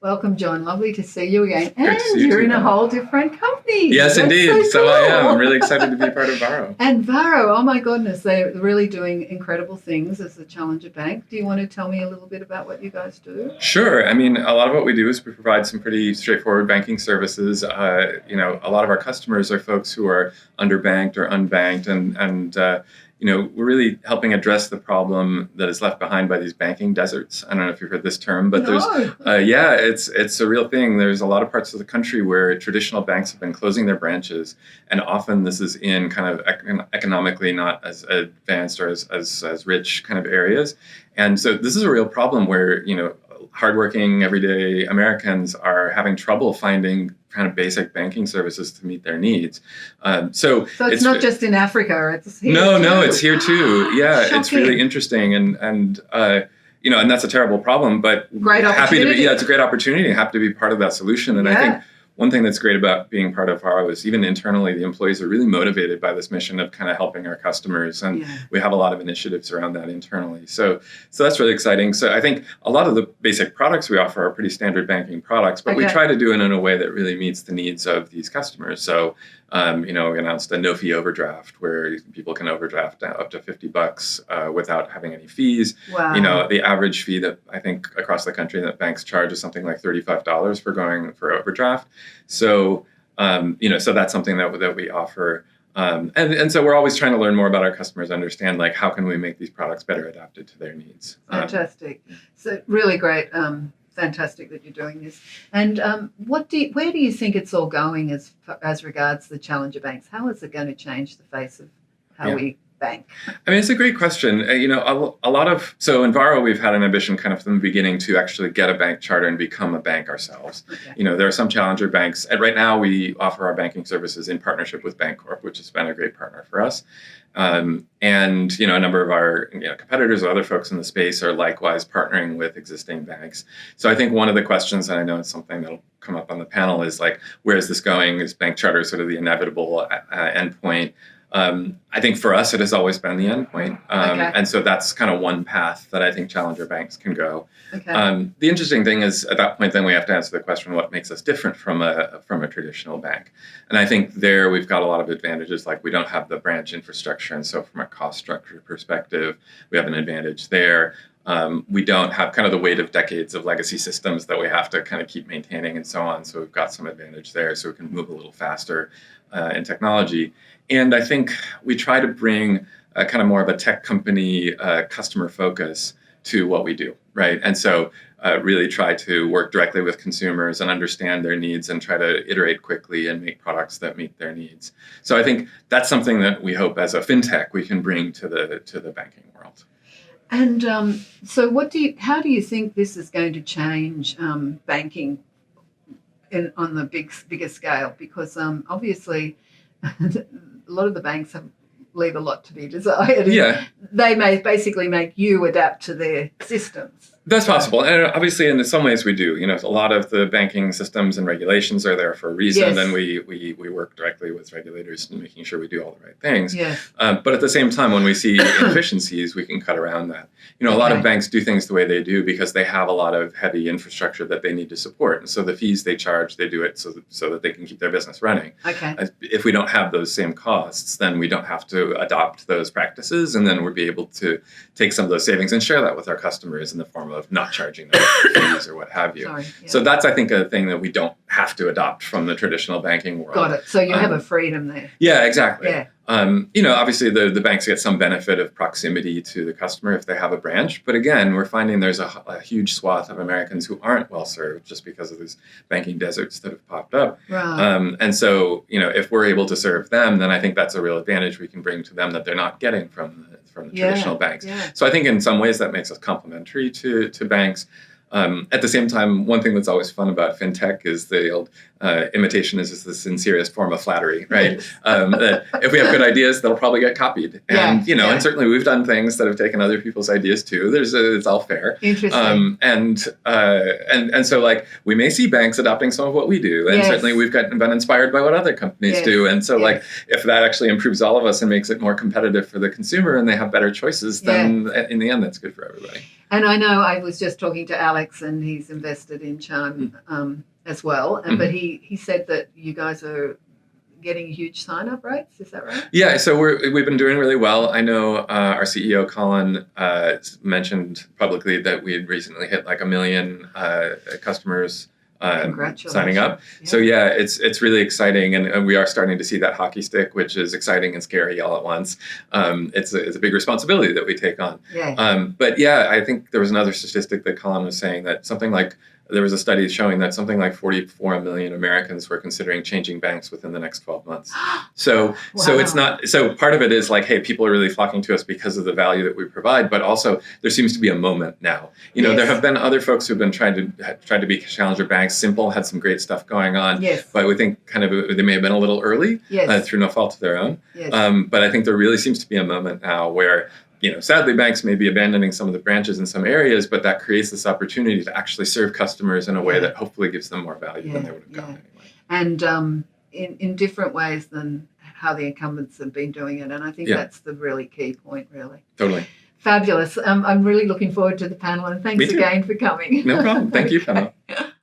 Welcome, John. Lovely to see you again. Great to And see you you're too, in a Mel. whole different company. Yes, That's indeed. So I am. cool. I'm really excited to be part of Varo. And Varo, oh my goodness, they're really doing incredible things as a challenger bank. Do you want to tell me a little bit about what you guys do? Sure. I mean, a lot of what we do is we provide some pretty straightforward banking services. A lot of our customers are folks who are underbanked or unbanked, and we're really helping address the problem that is left behind by these banking deserts. I don't know if you've heard this term, but No. it's a real thing. There's a lot of parts of the country where traditional banks have been closing their branches, and often this is in kind of economically not as advanced or as rich kind of areas. And so this is a real problem where, hardworking everyday Americans are having trouble finding kind of basic banking services to meet their needs. So it's not just in Africa, it's here No, too. it's here too. Yeah, it's Shocking. really interesting, and that's a terrible problem. But Great happy to be. opportunity. Yeah, it's a great opportunity. Happy to be part of that solution. And I Yeah. think one thing that's great about being part of Varo is even internally, the employees are really motivated by this mission of kind of helping our customers, and Yeah. we have a lot of initiatives around that internally. So that's really exciting. So I think a lot of the basic products we offer are pretty standard banking products, but we Okay. try to do it in a way that really meets the needs of these customers. So we announced a no-fee overdraft where people can overdraft up to $50 without having any fees. Wow. The average fee that I think across the country that banks charge is something like $35 for going for overdraft. So so that's something that we offer. And so we're always trying to learn more about our customers, understand like how can we make these products better adapted to their needs. Fantastic. So really great. Fantastic that you're doing this. And where do you think it's all going as regards the challenger banks? How is it going to change the face of how Yeah. we bank? I mean, it's a great question. So in Varo, we've had an ambition kind of from the beginning to actually get a bank charter and become a bank ourselves. Okay. There are some challenger banks, and right now we offer our banking services in partnership with Bancorp, which has been a great partner for us. And a number of our competitors or other folks in the space are likewise partnering with existing banks. So I think one of the questions, and I know it's something that'll come up on the panel, is like, where is this going? Is bank charter sort of the inevitable endpoint? I think for us, it has always been the endpoint. Okay. And so that's kind of one path that I think challenger banks can go. Okay. The interesting thing is at that point, then we have to answer the question, what makes us different from a traditional bank? And I think there we've got a lot of advantages, like we don't have the branch infrastructure. And so from a cost structure perspective, we have an advantage there. We don't have kind of the weight of decades of legacy systems that we have to kind of keep maintaining and so on. So we've got some advantage there. So we can move a little faster in technology. And I think we try to bring kind of more of a tech company customer focus to what we do, right? And so really try to work directly with consumers and understand their needs and try to iterate quickly and make products that meet their needs. So I think that's something that we hope as a FinTech we can bring to the banking world. And so how do you think this is going to change banking on the bigger scale? Because obviously a lot of the banks leave a lot to be desired. Yeah. They may basically make you adapt to their systems. That's possible. And obviously, in some ways we do. A lot of the banking systems and regulations are there for a reason, Yes. and we work directly with regulators in making sure we do all the right things. Yes. But at the same time, when we see inefficiencies, we can cut around that. A lot Okay. of banks do things the way they do because they have a lot of heavy infrastructure that they need to support. And so the fees they charge, they do it so that they can keep their business running. Okay. If we don't have those same costs, then we don't have to adopt those practices, and then we'll be able to take some of those savings and share that with our customers in the form of not charging them fees or what have you. Sorry. Yeah. So that's, I think, a thing that we don't have to adopt from the traditional banking world. Got it. So you have a freedom there. Yeah, exactly. Yeah. Obviously the banks get some benefit of proximity to the customer if they have a branch. But again, we're finding there's a huge swath of Americans who aren't well served just because of these banking deserts that have popped up. Right. And so, if we're able to serve them, then I think that's a real advantage we can bring to them that they're not getting from the traditional banks. Yeah. So I think in some ways that makes us complementary to banks. At the same time, one thing that's always fun about FinTech is the old imitation is just the sincerest form of flattery, right? Yes. That if we have good ideas, they'll probably get copied. And, Yeah. and certainly we've done things that have taken other people's ideas too. It's all fair. Interesting. And so like we may see banks adopting some of what we do. And Yes. certainly we've been inspired by what other companies Yes. do. And so Yes. like if that actually improves all of us and makes it more competitive for the consumer and they have better choices, then in the end, that's good for everybody. And I know I was just talking to Alex, and he's invested in Chime as well. And but he said that you guys are getting huge sign-up rates. Is that right? Yeah, so we've been doing really well. I know our CEO Colin mentioned publicly that we had recently hit like 1 million customers signing up. Yeah. So yeah, it's really exciting, and we are starting to see that hockey stick, which is exciting and scary all at once. It's a big responsibility that we take on. Yeah. But yeah, I think there was another statistic that Colin was saying that there was a study showing that something like 44 million Americans were considering changing banks within the next 12 months. So it's not, so part of it is like, hey, people are really flocking to us because of the value that we provide, but also there seems to be a moment now. There have been other folks who've been tried to be challenger banks. Simple had some great stuff going on, but we think kind of they may have been a little early through no fault of their own. But I think there really seems to be a moment now where sadly, banks may be abandoning some of the branches in some areas, but that creates this opportunity to actually serve customers in a way that hopefully gives them more value than they would have gotten anyway. And in different ways than how the incumbents have been doing it. And I think that's the really key point, really. Totally. Fabulous. I'm really looking forward to the panel, and thanks again for coming. No problem. Thank you, Pamela.